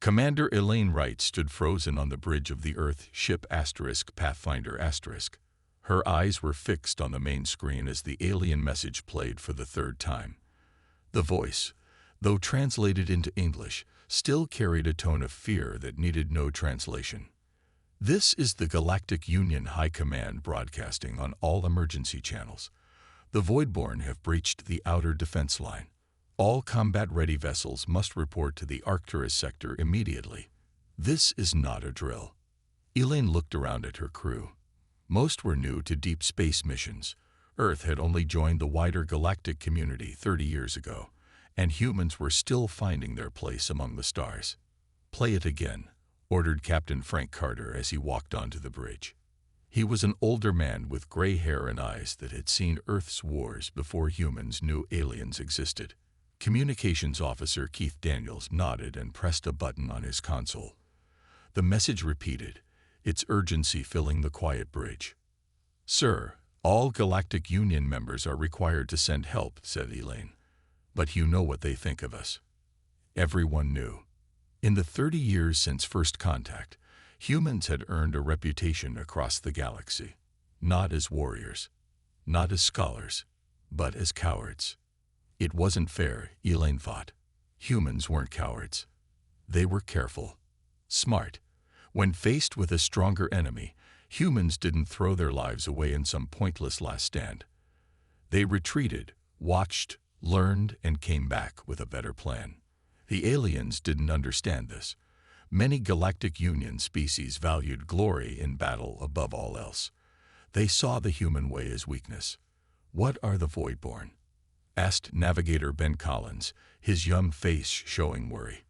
Commander Elaine Wright stood frozen on the bridge of the Earth ship Pathfinder *. Her eyes were fixed on the main screen as the alien message played for the third time. The voice, though translated into English, still carried a tone of fear that needed no translation. This is the Galactic Union High Command broadcasting on all emergency channels. The Voidborn have breached the outer defense line. All combat-ready vessels must report to the Arcturus sector immediately. This is not a drill. Elaine looked around at her crew. Most were new to deep space missions. Earth had only joined the wider galactic community 30 years ago, and humans were still finding their place among the stars. "Play it again," ordered Captain Frank Carter as he walked onto the bridge. He was an older man with gray hair and eyes that had seen Earth's wars before humans knew aliens existed. Communications Officer Keith Daniels nodded and pressed a button on his console. The message repeated, its urgency filling the quiet bridge. "Sir, all Galactic Union members are required to send help," said Elaine. "But you know what they think of us." Everyone knew. In the 30 years since first contact, humans had earned a reputation across the galaxy. Not as warriors, not as scholars, but as cowards. It wasn't fair, Elaine thought. Humans weren't cowards. They were careful, smart. When faced with a stronger enemy, humans didn't throw their lives away in some pointless last stand. They retreated, watched, learned, and came back with a better plan. The aliens didn't understand this. Many Galactic Union species valued glory in battle above all else. They saw the human way as weakness. "What are the Voidborn?" asked Navigator Ben Collins, his young face showing worry.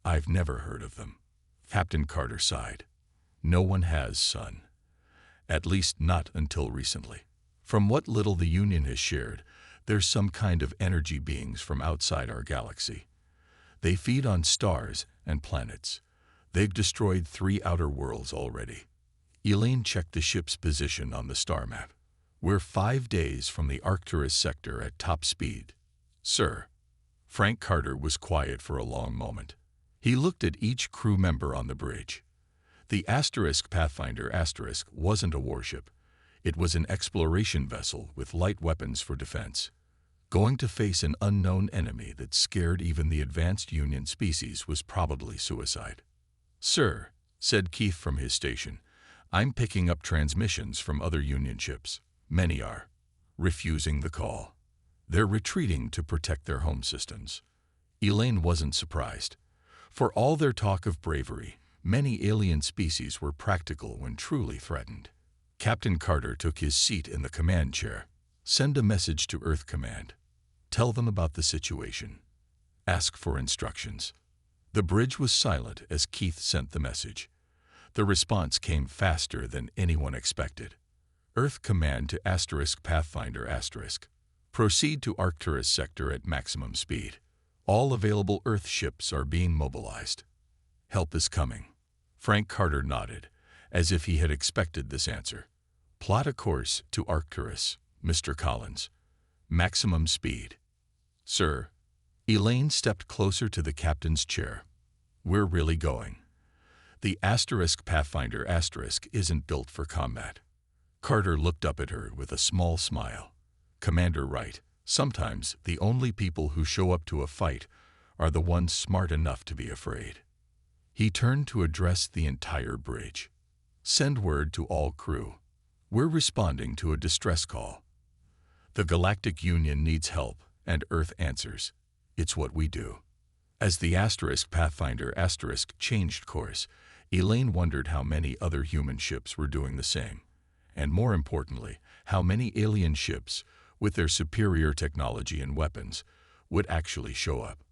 "I've never heard of them." Captain Carter sighed. "No one has, son. At least not until recently. From what little the Union has shared, there's some kind of energy beings from outside our galaxy. They feed on stars and planets. They've destroyed 3 outer worlds already." Elaine checked the ship's position on the star map. "We're 5 days from the Arcturus sector at top speed." "Sir." Frank Carter was quiet for a long moment. He looked at each crew member on the bridge. The Pathfinder wasn't a warship. It was an exploration vessel with light weapons for defense. Going to face an unknown enemy that scared even the advanced Union species was probably suicide. "Sir," said Keith from his station, "I'm picking up transmissions from other Union ships. Many are refusing the call. They're retreating to protect their home systems." Elaine wasn't surprised. For all their talk of bravery, many alien species were practical when truly threatened. Captain Carter took his seat in the command chair. "Send a message to Earth Command. Tell them about the situation. Ask for instructions." The bridge was silent as Keith sent the message. The response came faster than anyone expected. "Earth Command to Pathfinder *. Proceed to Arcturus sector at maximum speed. All available Earth ships are being mobilized. Help is coming." Frank Carter nodded, as if he had expected this answer. "Plot a course to Arcturus, Mr. Collins. Maximum speed." "Sir." Elaine stepped closer to the captain's chair. "We're really going. The Pathfinder * isn't built for combat." Carter looked up at her with a small smile. "Commander Wright, sometimes the only people who show up to a fight are the ones smart enough to be afraid." He turned to address the entire bridge. "Send word to all crew. We're responding to a distress call. The Galactic Union needs help, and Earth answers. It's what we do." As the Pathfinder * changed course, Elaine wondered how many other human ships were doing the same. And more importantly, how many alien ships, with their superior technology and weapons, would actually show up.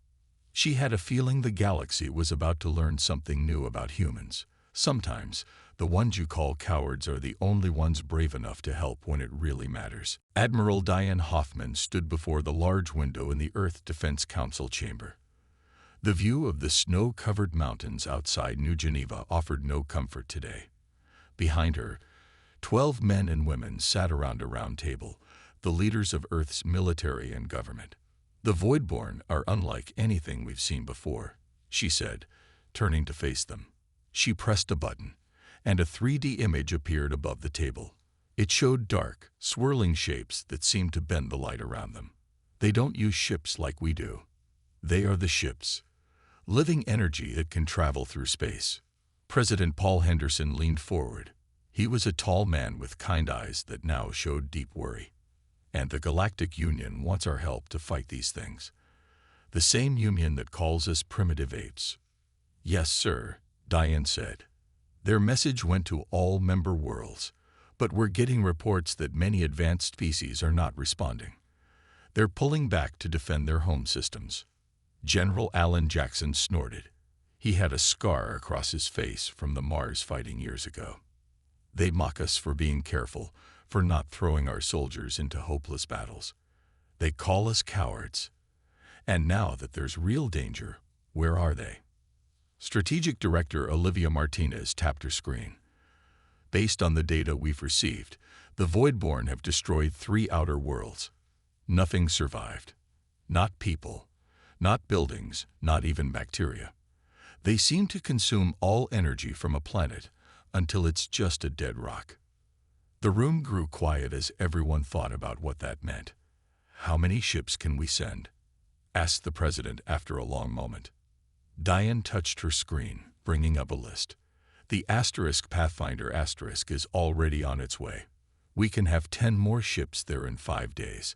She had a feeling the galaxy was about to learn something new about humans. Sometimes, the ones you call cowards are the only ones brave enough to help when it really matters. Admiral Diane Hoffman stood before the large window in the Earth Defense Council chamber. The view of the snow-covered mountains outside New Geneva offered no comfort today. Behind her, 12 men and women sat around a round table, the leaders of Earth's military and government. "The Voidborn are unlike anything we've seen before," she said, turning to face them. She pressed a button, and a 3D image appeared above the table. It showed dark, swirling shapes that seemed to bend the light around them. They don't use ships like we do. They are the ships, living energy that can travel through space. President Paul Henderson leaned forward. He was a tall man with kind eyes that now showed deep worry. And the Galactic Union wants our help to fight these things. The same union that calls us primitive apes. Yes, sir, Diane said. Their message went to all member worlds, but we're getting reports that many advanced species are not responding. They're pulling back to defend their home systems. General Alan Jackson snorted. He had a scar across his face from the Mars fighting years ago. They mock us for being careful, for not throwing our soldiers into hopeless battles. They call us cowards. And now that there's real danger, where are they? Strategic Director Olivia Martinez tapped her screen. Based on the data we've received, the Voidborn have destroyed 3 outer worlds. Nothing survived. Not people, not buildings, not even bacteria. They seem to consume all energy from a planet until it's just a dead rock. The room grew quiet as everyone thought about what that meant. How many ships can we send? Asked the president after a long moment. Diane touched her screen, bringing up a list. The Pathfinder is already on its way. We can have 10 more ships there in 5 days.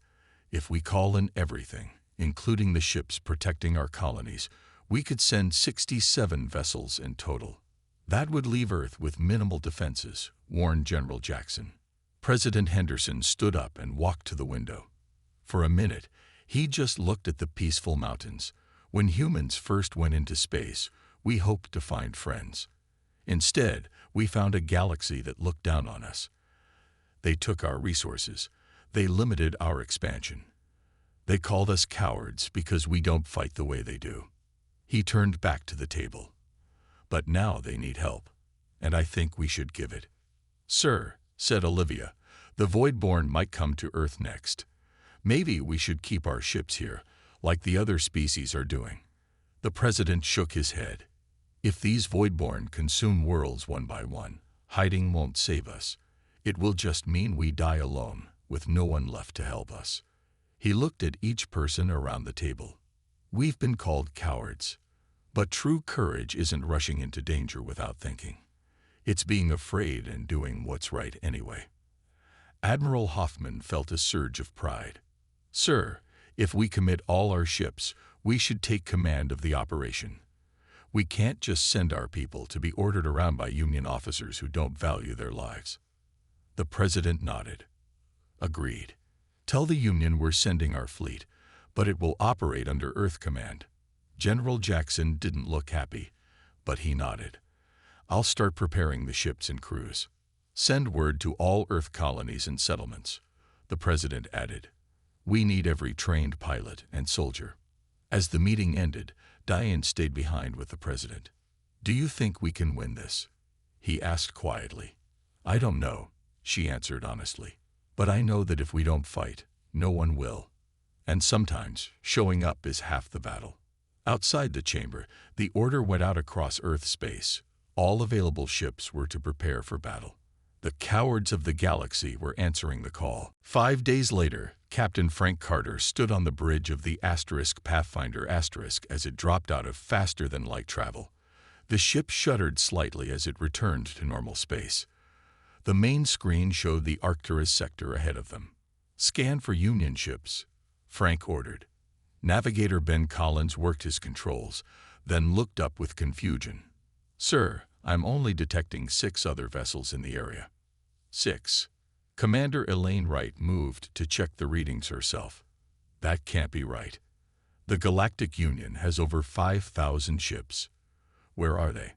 If we call in everything, including the ships protecting our colonies, we could send 67 vessels in total. That would leave Earth with minimal defenses, warned General Jackson. President Henderson stood up and walked to the window. For a minute, he just looked at the peaceful mountains. When humans first went into space, we hoped to find friends. Instead, we found a galaxy that looked down on us. They took our resources. They limited our expansion. They called us cowards because we don't fight the way they do. He turned back to the table. But now they need help, and I think we should give it. Sir, said Olivia, the Voidborn might come to Earth next. Maybe we should keep our ships here, like the other species are doing. The president shook his head. If these Voidborn consume worlds one by one, hiding won't save us. It will just mean we die alone, with no one left to help us. He looked at each person around the table. We've been called cowards. But true courage isn't rushing into danger without thinking. It's being afraid and doing what's right anyway. Admiral Hoffman felt a surge of pride. Sir, if we commit all our ships, we should take command of the operation. We can't just send our people to be ordered around by Union officers who don't value their lives. The president nodded. Agreed. Tell the Union we're sending our fleet, but it will operate under Earth command. General Jackson didn't look happy, but he nodded. I'll start preparing the ships and crews. Send word to all Earth colonies and settlements. The president added. We need every trained pilot and soldier. As the meeting ended, Diane stayed behind with the president. Do you think we can win this? He asked quietly. I don't know, she answered honestly. But I know that if we don't fight, no one will. And sometimes, showing up is half the battle. Outside the chamber, the order went out across Earth space. All available ships were to prepare for battle. The cowards of the galaxy were answering the call. 5 days later, Captain Frank Carter stood on the bridge of the Pathfinder as it dropped out of faster-than-light travel. The ship shuddered slightly as it returned to normal space. The main screen showed the Arcturus sector ahead of them. Scan for Union ships, Frank ordered. Navigator Ben Collins worked his controls, then looked up with confusion. Sir, I'm only detecting 6 other vessels in the area. 6. Commander Elaine Wright moved to check the readings herself. That can't be right. The Galactic Union has over 5,000 ships. Where are they?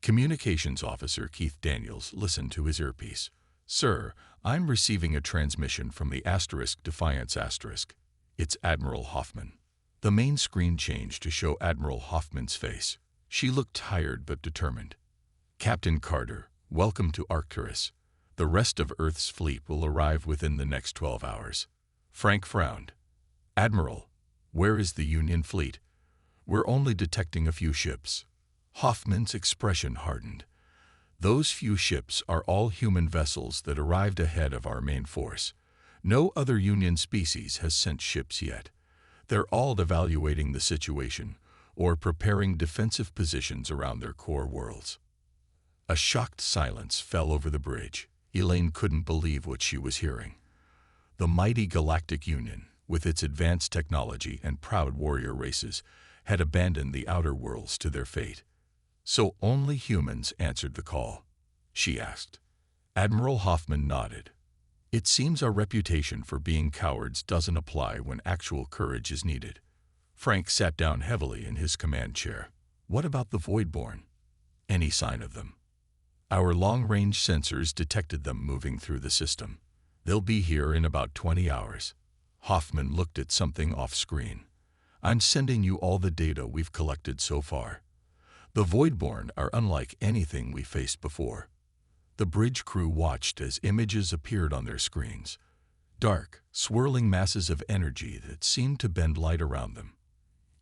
Communications Officer Keith Daniels listened to his earpiece. Sir, I'm receiving a transmission from the Defiance *. It's Admiral Hoffman. The main screen changed to show Admiral Hoffman's face. She looked tired but determined. Captain Carter, welcome to Arcturus. The rest of Earth's fleet will arrive within the next 12 hours. Frank frowned. Admiral, where is the Union fleet? We're only detecting a few ships. Hoffman's expression hardened. Those few ships are all human vessels that arrived ahead of our main force. No other Union species has sent ships yet. They're all evaluating the situation or preparing defensive positions around their core worlds. A shocked silence fell over the bridge. Elaine couldn't believe what she was hearing. The mighty Galactic Union, with its advanced technology and proud warrior races, had abandoned the outer worlds to their fate. So only humans answered the call? She asked. Admiral Hoffman nodded. It seems our reputation for being cowards doesn't apply when actual courage is needed. Frank sat down heavily in his command chair. What about the Voidborn? Any sign of them? Our long-range sensors detected them moving through the system. They'll be here in about 20 hours. Hoffman looked at something off-screen. I'm sending you all the data we've collected so far. The Voidborn are unlike anything we faced before. The bridge crew watched as images appeared on their screens. Dark, swirling masses of energy that seemed to bend light around them.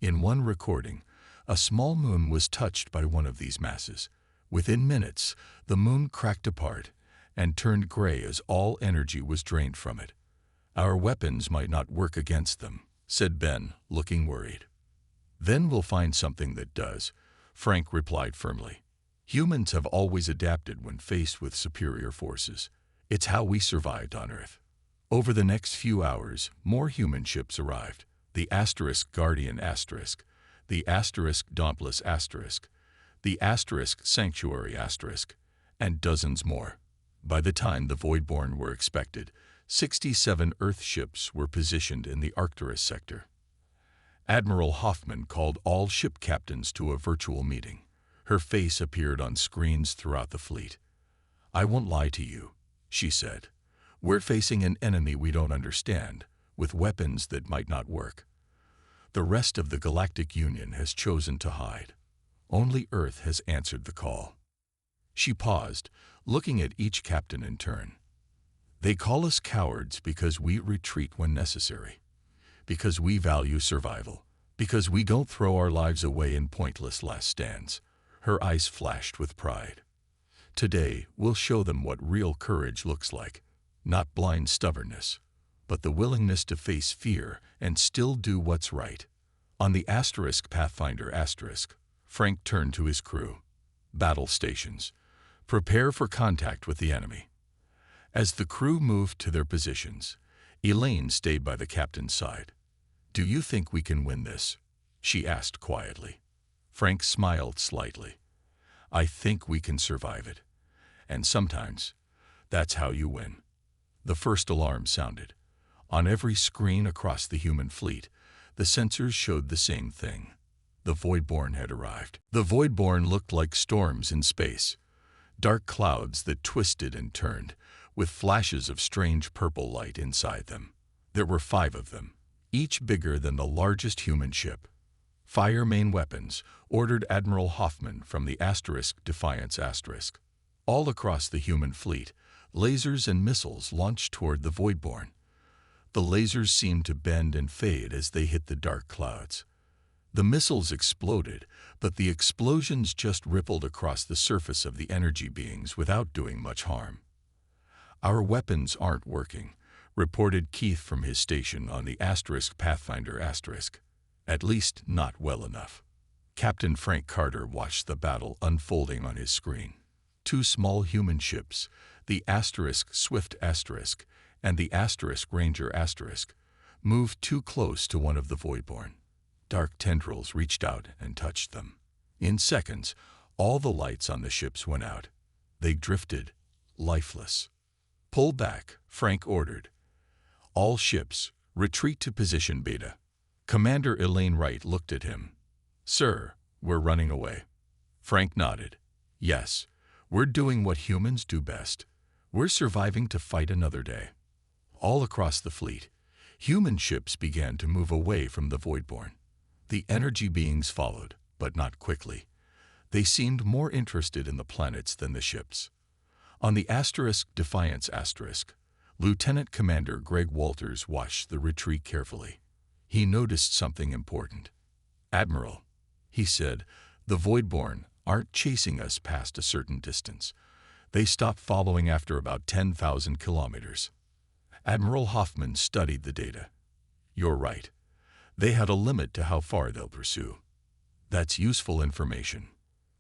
In one recording, a small moon was touched by one of these masses. Within minutes, the moon cracked apart and turned gray as all energy was drained from it. Our weapons might not work against them, said Ben, looking worried. Then we'll find something that does, Frank replied firmly. Humans have always adapted when faced with superior forces. It's how we survived on Earth. Over the next few hours, more human ships arrived. The * Guardian *, the * Dauntless *, the * Sanctuary *, and dozens more. By the time the Voidborn were expected, 67 Earth ships were positioned in the Arcturus sector. Admiral Hoffman called all ship captains to a virtual meeting. Her face appeared on screens throughout the fleet. I won't lie to you, she said. We're facing an enemy we don't understand, with weapons that might not work. The rest of the Galactic Union has chosen to hide. Only Earth has answered the call. She paused, looking at each captain in turn. They call us cowards because we retreat when necessary, because we value survival, because we don't throw our lives away in pointless last stands. Her eyes flashed with pride. Today, we'll show them what real courage looks like. Not blind stubbornness, but the willingness to face fear and still do what's right. On the * Pathfinder *, Frank turned to his crew. Battle stations. Prepare for contact with the enemy. As the crew moved to their positions, Elaine stayed by the captain's side. Do you think we can win this? She asked quietly. Frank smiled slightly. I think we can survive it. And sometimes, that's how you win. The first alarm sounded. On every screen across the human fleet, the sensors showed the same thing. The Voidborn had arrived. The Voidborn looked like storms in space. Dark clouds that twisted and turned, with flashes of strange purple light inside them. There were 5 of them, each bigger than the largest human ship. Fire main weapons, ordered Admiral Hoffman from the * Defiance *. All across the human fleet, lasers and missiles launched toward the Voidborn. The lasers seemed to bend and fade as they hit the dark clouds. The missiles exploded, but the explosions just rippled across the surface of the energy beings without doing much harm. Our weapons aren't working, reported Keith from his station on the * Pathfinder *. At least not well enough. Captain Frank Carter watched the battle unfolding on his screen. 2 small human ships, the * Swift * and the * Ranger *, moved too close to one of the Voidborn. Dark tendrils reached out and touched them. In seconds, all the lights on the ships went out. They drifted, lifeless. Pull back, Frank ordered. All ships, retreat to position Beta. Commander Elaine Wright looked at him. Sir, we're running away. Frank nodded. Yes, we're doing what humans do best. We're surviving to fight another day. All across the fleet, human ships began to move away from the Voidborn. The energy beings followed, but not quickly. They seemed more interested in the planets than the ships. On the * Defiance *, Lieutenant Commander Greg Walters watched the retreat carefully. He noticed something important. Admiral, he said, the Voidborn, aren't chasing us past a certain distance. They stop following after about 10,000 kilometers. Admiral Hoffman studied the data. You're right. They had a limit to how far they'll pursue. That's useful information.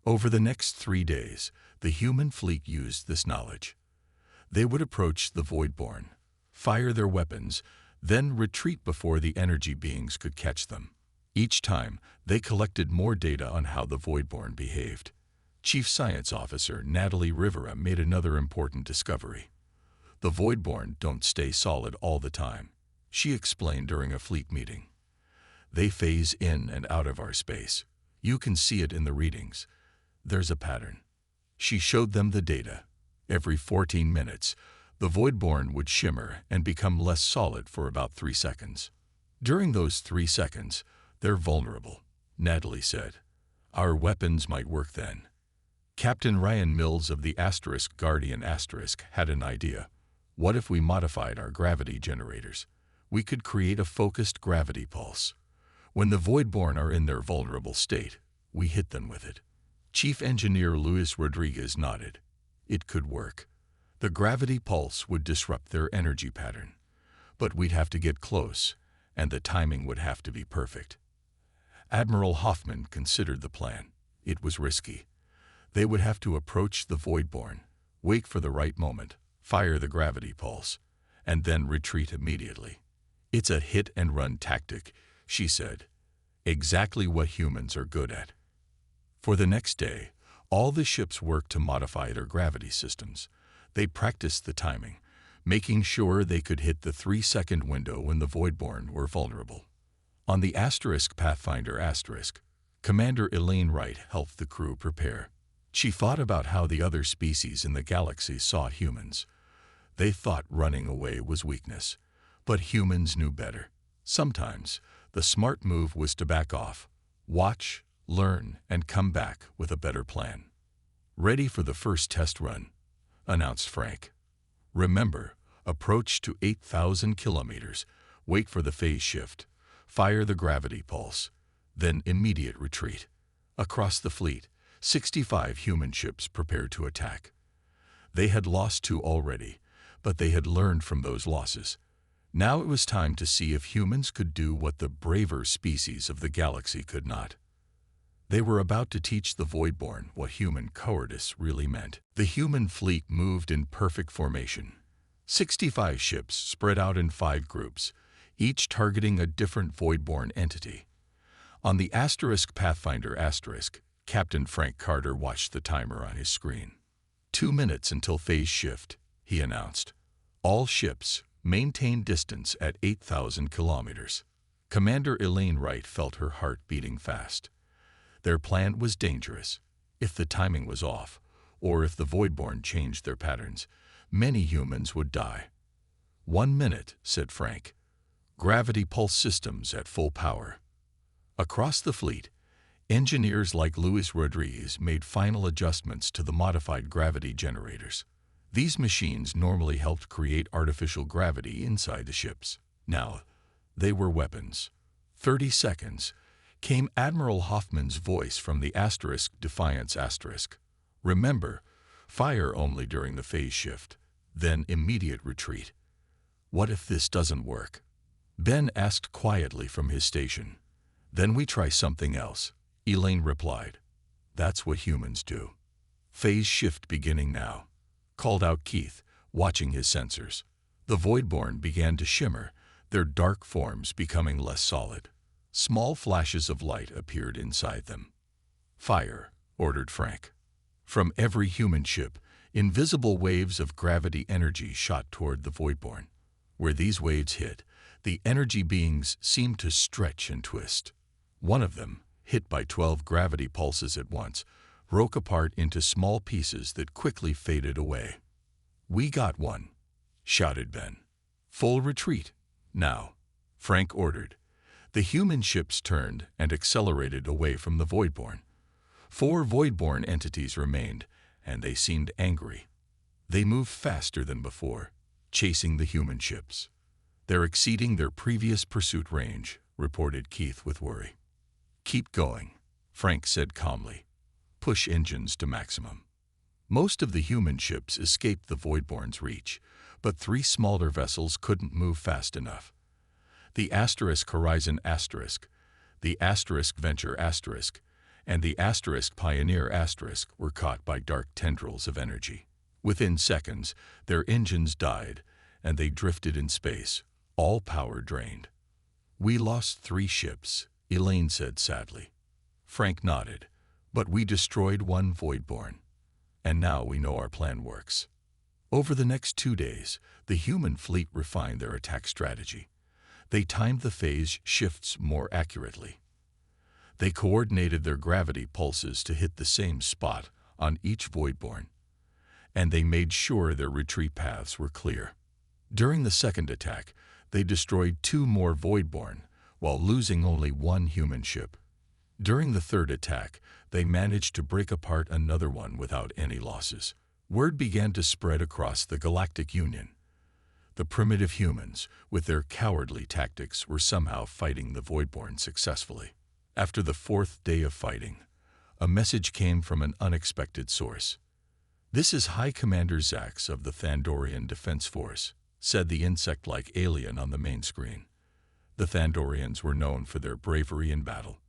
Over the next 3 days, the human fleet used this knowledge. They would approach the Voidborn, fire their weapons, then retreat before the energy beings could catch them. Each time, they collected more data on how the Voidborn behaved. Chief Science Officer Natalie Rivera made another important discovery. The Voidborn don't stay solid all the time, she explained during a fleet meeting. They phase in and out of our space. You can see it in the readings. There's a pattern. She showed them the data. Every 14 minutes, the Voidborn would shimmer and become less solid for about 3 seconds. During those 3 seconds, they're vulnerable, Natalie said. Our weapons might work then. Captain Ryan Mills of the Guardian had an idea. What if we modified our gravity generators? We could create a focused gravity pulse. When the Voidborn are in their vulnerable state, we hit them with it. Chief Engineer Luis Rodriguez nodded. It could work. The gravity pulse would disrupt their energy pattern. But we'd have to get close, and the timing would have to be perfect. Admiral Hoffman considered the plan. It was risky. They would have to approach the Voidborn, wait for the right moment, fire the gravity pulse, and then retreat immediately. It's a hit-and-run tactic, she said. Exactly what humans are good at. For the next day, all the ships worked to modify their gravity systems. They practiced the timing, making sure they could hit the 3-second window when the Voidborn were vulnerable. On the Pathfinder Commander Elaine Wright helped the crew prepare. She thought about how the other species in the galaxy saw humans. They thought running away was weakness, but humans knew better. Sometimes, the smart move was to back off, watch, learn, and come back with a better plan. Ready for the first test run, announced Frank. Remember, approach to 8,000 kilometers, wait for the phase shift, fire the gravity pulse, then immediate retreat. Across the fleet, 65 human ships prepared to attack. They had lost 2 already, but they had learned from those losses. Now it was time to see if humans could do what the braver species of the galaxy could not. They were about to teach the Voidborn what human cowardice really meant. The human fleet moved in perfect formation. 65 ships spread out in 5 groups, each targeting a different Voidborn entity. On the Pathfinder Captain Frank Carter watched the timer on his screen. 2 minutes until phase shift, he announced. All ships maintain distance at 8,000 kilometers. Commander Elaine Wright felt her heart beating fast. Their plan was dangerous. If the timing was off, or if the Voidborn changed their patterns, many humans would die. 1 minute, said Frank. Gravity pulse systems at full power. Across the fleet, engineers like Luis Rodriguez made final adjustments to the modified gravity generators. These machines normally helped create artificial gravity inside the ships. Now, they were weapons. 30 seconds, came Admiral Hoffman's voice from the Defiance *. Remember, fire only during the phase shift, then immediate retreat. What if this doesn't work? Ben asked quietly from his station. Then we try something else, Elaine replied. That's what humans do. Phase shift beginning now, called out Keith, watching his sensors. The Voidborn began to shimmer, their dark forms becoming less solid. Small flashes of light appeared inside them. Fire, ordered Frank. From every human ship, invisible waves of gravity energy shot toward the Voidborn. Where these waves hit, the energy beings seemed to stretch and twist. One of them, hit by 12 gravity pulses at once, broke apart into small pieces that quickly faded away. We got one, shouted Ben. Full retreat, now, Frank ordered. The human ships turned and accelerated away from the Voidborn. 4 Voidborn entities remained, and they seemed angry. They moved faster than before, chasing the human ships. They're exceeding their previous pursuit range, reported Keith with worry. Keep going, Frank said calmly. push engines to maximum. Most of the human ships escaped the Voidborn's reach, but 3 smaller vessels couldn't move fast enough. The Horizon *, the Venture *, and the Pioneer * were caught by dark tendrils of energy. Within seconds, their engines died, and they drifted in space, all power drained. "We lost 3 ships," Elaine said sadly. Frank nodded. "But we destroyed 1 Voidborn. And now we know our plan works." Over the next 2 days, the human fleet refined their attack strategy. They timed the phase shifts more accurately. They coordinated their gravity pulses to hit the same spot on each Voidborn, and they made sure their retreat paths were clear. During the second attack, they destroyed 2 more Voidborn, while losing only 1 human ship. During the third attack, they managed to break apart another one without any losses. Word began to spread across the Galactic Union. The primitive humans, with their cowardly tactics, were somehow fighting the Voidborn successfully. After the 4th day of fighting, a message came from an unexpected source. "This is High Commander Zax of the Thandorian Defense Force," said the insect-like alien on the main screen. The Thandorians were known for their bravery in battle.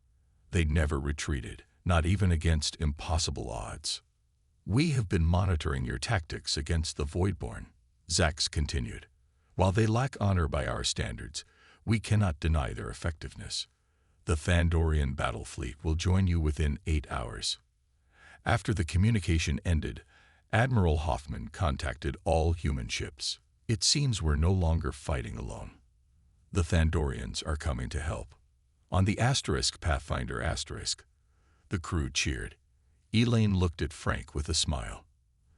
They never retreated, not even against impossible odds. "We have been monitoring your tactics against the Voidborn," Zax continued. "While they lack honor by our standards, we cannot deny their effectiveness. The Thandorian battle fleet will join you within 8 hours." After the communication ended, Admiral Hoffman contacted all human ships. "It seems we're no longer fighting alone. The Thandorians are coming to help." On the Pathfinder *, the crew cheered. Elaine looked at Frank with a smile.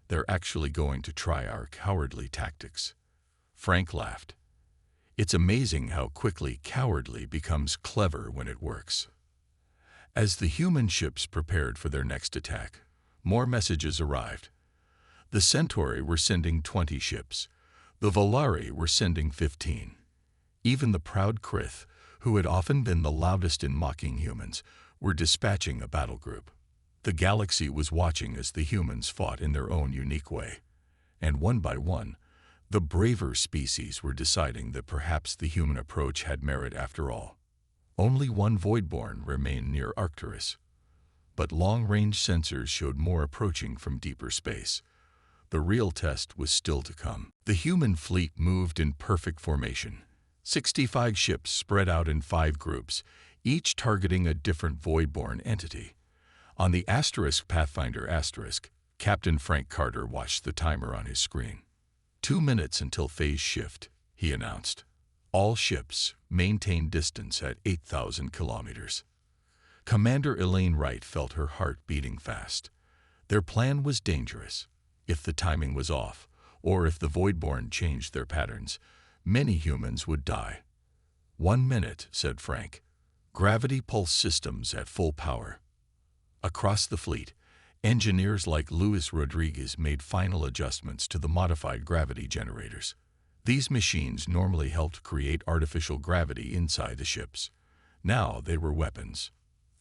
"They're actually going to try our cowardly tactics." Frank laughed. "It's amazing how quickly cowardly becomes clever when it works." As the human ships prepared for their next attack, more messages arrived. The Centauri were sending 20 ships. The Volari were sending 15. Even the proud Krith, who had often been the loudest in mocking humans, were dispatching a battle group. The galaxy was watching as the humans fought in their own unique way. And one by one, the braver species were deciding that perhaps the human approach had merit after all. Only 1 Voidborn remained near Arcturus, but long-range sensors showed more approaching from deeper space. The real test was still to come. The human fleet moved in perfect formation. 65 ships spread out in 5 groups, each targeting a different Voidborn entity. On the Pathfinder *, Captain Frank Carter watched the timer on his screen. 2 minutes until phase shift, he announced. All ships maintain distance at 8,000 kilometers. Commander Elaine Wright felt her heart beating fast. Their plan was dangerous. If the timing was off, or if the Voidborn changed their patterns, many humans would die. 1 minute, said Frank. Gravity pulse systems at full power. Across the fleet, engineers like Luis Rodriguez made final adjustments to the modified gravity generators. These machines normally helped create artificial gravity inside the ships. Now they were weapons.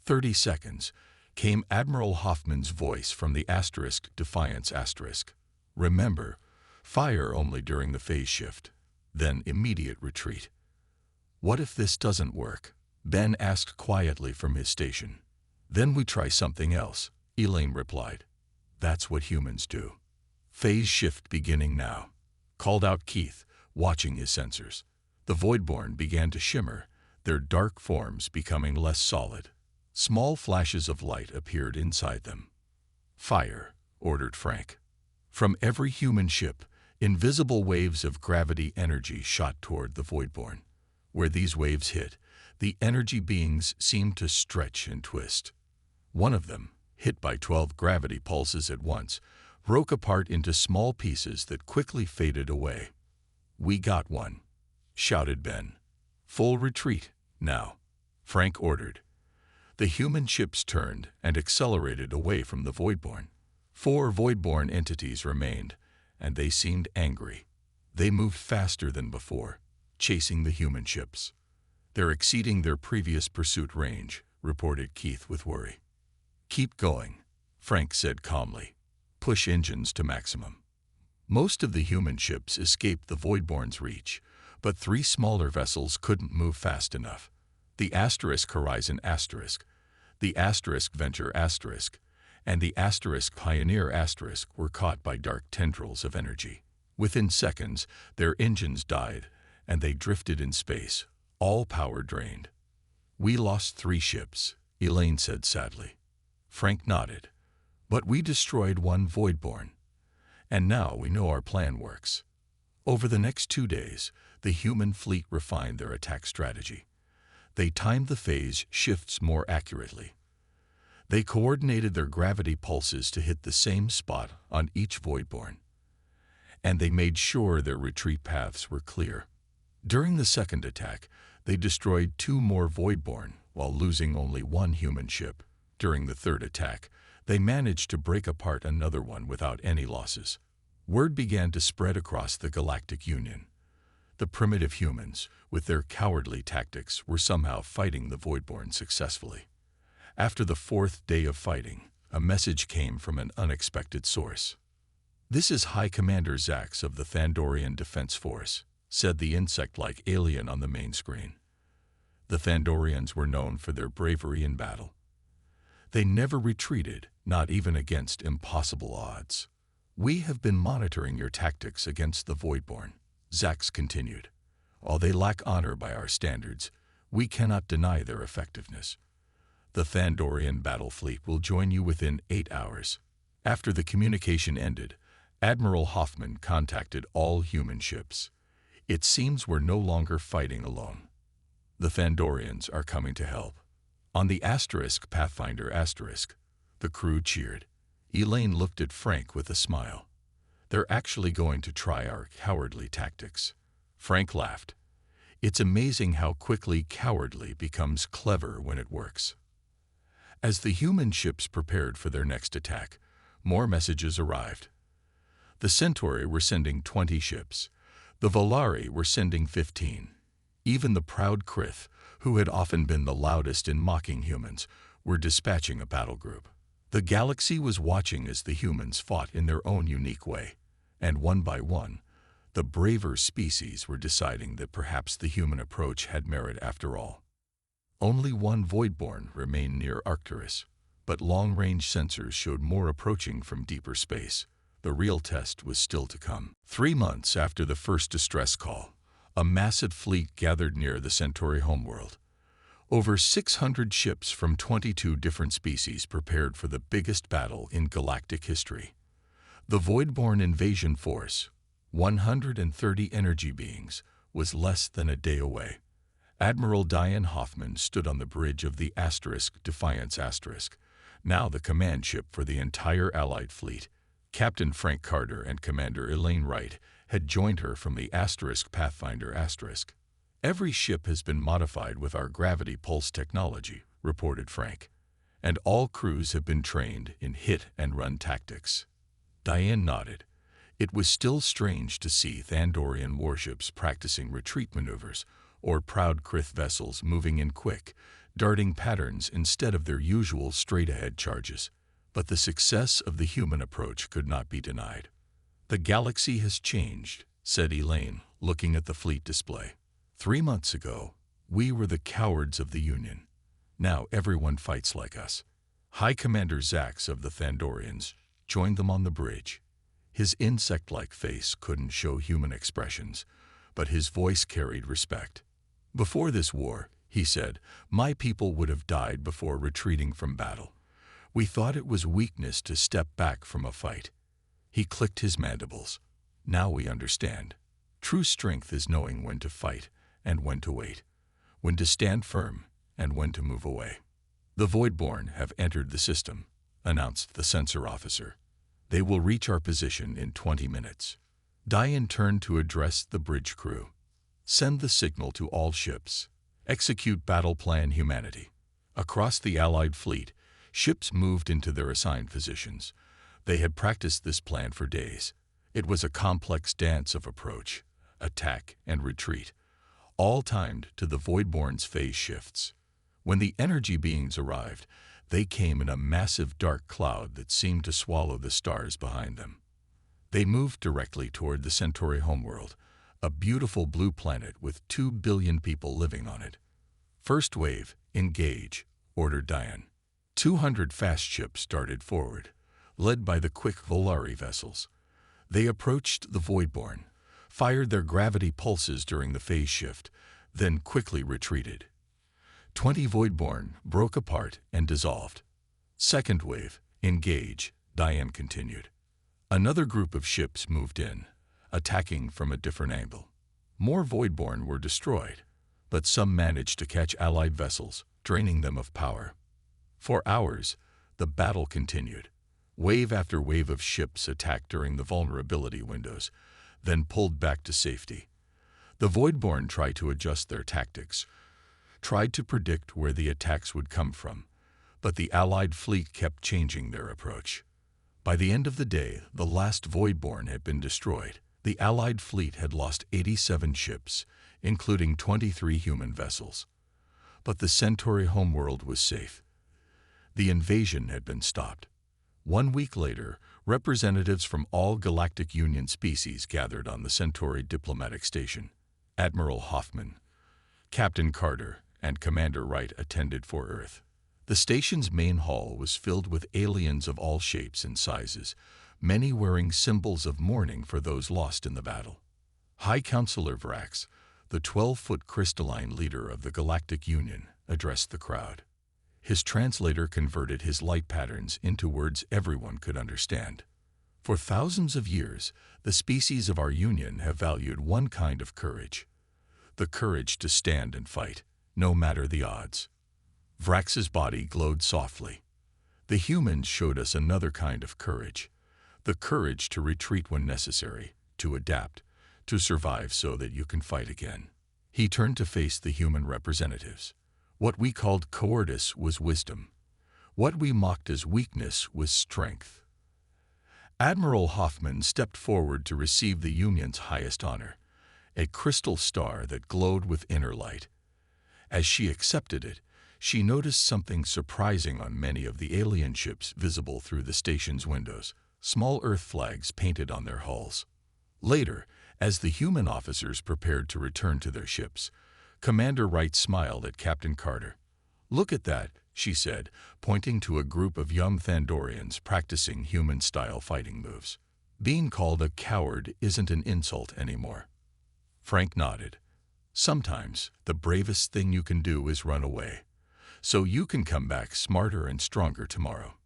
30 seconds, came Admiral Hoffman's voice from the Defiance *. Remember, fire only during the phase shift, then immediate retreat. What if this doesn't work? Ben asked quietly from his station. Then we try something else, Elaine replied. That's what humans do. Phase shift beginning now, called out Keith, watching his sensors. The Voidborn began to shimmer, their dark forms becoming less solid. Small flashes of light appeared inside them. Fire, ordered Frank. From every human ship, invisible waves of gravity energy shot toward the Voidborn. Where these waves hit, the energy beings seemed to stretch and twist. One of them, hit by 12 gravity pulses at once, broke apart into small pieces that quickly faded away. We got one, shouted Ben. Full retreat, now, Frank ordered. The human ships turned and accelerated away from the Voidborn. 4 Voidborn entities remained, and they seemed angry. They moved faster than before, chasing the human ships. They're exceeding their previous pursuit range, reported Keith with worry. Keep going, Frank said calmly. Push engines to maximum. Most of the human ships escaped the Voidborn's reach, but 3 smaller vessels couldn't move fast enough. The Asterisk Horizon Asterisk, the Asterisk Venture Asterisk, and the Asterisk Pioneer Asterisk were caught by dark tendrils of energy. Within seconds, their engines died, and they drifted in space, all power drained. We lost 3 ships, Elaine said sadly. Frank nodded. But we destroyed 1 Voidborn. And now we know our plan works. Over the next 2 days, the human fleet refined their attack strategy. They timed the phase shifts more accurately. They coordinated their gravity pulses to hit the same spot on each Voidborn. And they made sure their retreat paths were clear. During the second attack, they destroyed 2 more Voidborn while losing only 1 human ship. During the third attack, they managed to break apart another one without any losses. Word began to spread across the Galactic Union. The primitive humans, with their cowardly tactics, were somehow fighting the Voidborn successfully. After the 4th day of fighting, a message came from an unexpected source. "This is High Commander Zax of the Thandorian Defense Force," said the insect-like alien on the main screen. The Thandorians were known for their bravery in battle. They never retreated, not even against impossible odds. "We have been monitoring your tactics against the Voidborn," Zax continued. "While they lack honor by our standards, we cannot deny their effectiveness. The Thandorian battle fleet will join you within 8 hours. After the communication ended, Admiral Hoffman contacted all human ships. It seems we're no longer fighting alone. The Thandorians are coming to help. On the Asterisk Pathfinder Asterisk, the crew cheered. Elaine looked at Frank with a smile. They're actually going to try our cowardly tactics. Frank laughed. It's amazing how quickly cowardly becomes clever when it works. As the human ships prepared for their next attack, more messages arrived. The Centauri were sending 20 ships. The Volari were sending 15. Even the proud Krith, who had often been the loudest in mocking humans, were dispatching a battle group. The galaxy was watching as the humans fought in their own unique way, and one by one, the braver species were deciding that perhaps the human approach had merit after all. Only one Voidborn remained near Arcturus, but long-range sensors showed more approaching from deeper space. The real test was still to come. 3 months after the first distress call, a massive fleet gathered near the Centauri homeworld. Over 600 ships from 22 different species prepared for the biggest battle in galactic history. The Voidborn invasion force, 130 energy beings, was less than a day away. Admiral Diane Hoffman stood on the bridge of the Asterisk Defiance Asterisk, now the command ship for the entire Allied fleet. Captain Frank Carter and Commander Elaine Wright had joined her from the Asterisk Pathfinder Asterisk. "Every ship has been modified with our gravity pulse technology," reported Frank, "and all crews have been trained in hit-and-run tactics." Diane nodded. It was still strange to see Thandorian warships practicing retreat maneuvers, or proud Krith vessels moving in quick, darting patterns instead of their usual straight-ahead charges. But the success of the human approach could not be denied. "The galaxy has changed," said Elaine, looking at the fleet display. 3 months ago, we were the cowards of the Union. Now everyone fights like us." High Commander Zax of the Thandorians joined them on the bridge. His insect-like face couldn't show human expressions, but his voice carried respect. "Before this war," he said, "my people would have died before retreating from battle. We thought it was weakness to step back from a fight." He clicked his mandibles. "Now we understand. True strength is knowing when to fight and when to wait, when to stand firm and when to move away." "The Voidborn have entered the system," announced the sensor officer. "They will reach our position in 20 minutes. Diane turned to address the bridge crew. "Send the signal to all ships. Execute Battle Plan Humanity." Across the Allied fleet, ships moved into their assigned positions. They had practiced this plan for days. It was a complex dance of approach, attack, and retreat, all timed to the Voidborn's phase shifts. When the energy beings arrived, They came in a massive dark cloud that seemed to swallow the stars behind them. They moved directly toward the Centauri homeworld, a beautiful blue planet with 2 billion people living on it. "First wave, engage," ordered Diane. 200 fast ships darted forward, led by the quick Volari vessels. They approached the Voidborn, fired their gravity pulses during the phase shift, then quickly retreated. 20 Voidborn broke apart and dissolved. "Second wave, engage," Diane continued. Another group of ships moved in, attacking from a different angle. More Voidborn were destroyed, but some managed to catch Allied vessels, draining them of power. For hours, the battle continued. Wave after wave of ships attacked during the vulnerability windows, then pulled back to safety. The Voidborn tried to adjust their tactics, tried to predict where the attacks would come from, but the Allied fleet kept changing their approach. By the end of the day, the last Voidborn had been destroyed. The Allied fleet had lost 87 ships, including 23 human vessels. But the Centauri homeworld was safe. The invasion had been stopped. 1 week later, representatives from all Galactic Union species gathered on the Centauri diplomatic station. Admiral Hoffman, Captain Carter, and Commander Wright attended for Earth. The station's main hall was filled with aliens of all shapes and sizes, many wearing symbols of mourning for those lost in the battle. High Counselor Vrax, the 12-foot crystalline leader of the Galactic Union, addressed the crowd. His translator converted his light patterns into words everyone could understand. For thousands of years, the species of our union have valued one kind of courage: the courage to stand and fight, no matter the odds. Vrax's body glowed softly. The humans showed us another kind of courage: the courage to retreat when necessary, to adapt, to survive so that you can fight again. He turned to face the human representatives. What we called cowardice was wisdom. What we mocked as weakness was strength. Admiral Hoffman stepped forward to receive the Union's highest honor, a crystal star that glowed with inner light. As she accepted it, she noticed something surprising on many of the alien ships visible through the station's windows: small Earth flags painted on their hulls. Later, as the human officers prepared to return to their ships, Commander Wright smiled at Captain Carter. "Look at that," she said, pointing to a group of young Thandorians practicing human-style fighting moves. "Being called a coward isn't an insult anymore." Frank nodded. "Sometimes the bravest thing you can do is run away, so you can come back smarter and stronger tomorrow."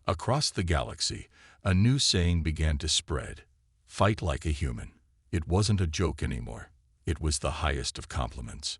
Across the galaxy, a new saying began to spread: "Fight like a human." It wasn't a joke anymore. It was the highest of compliments.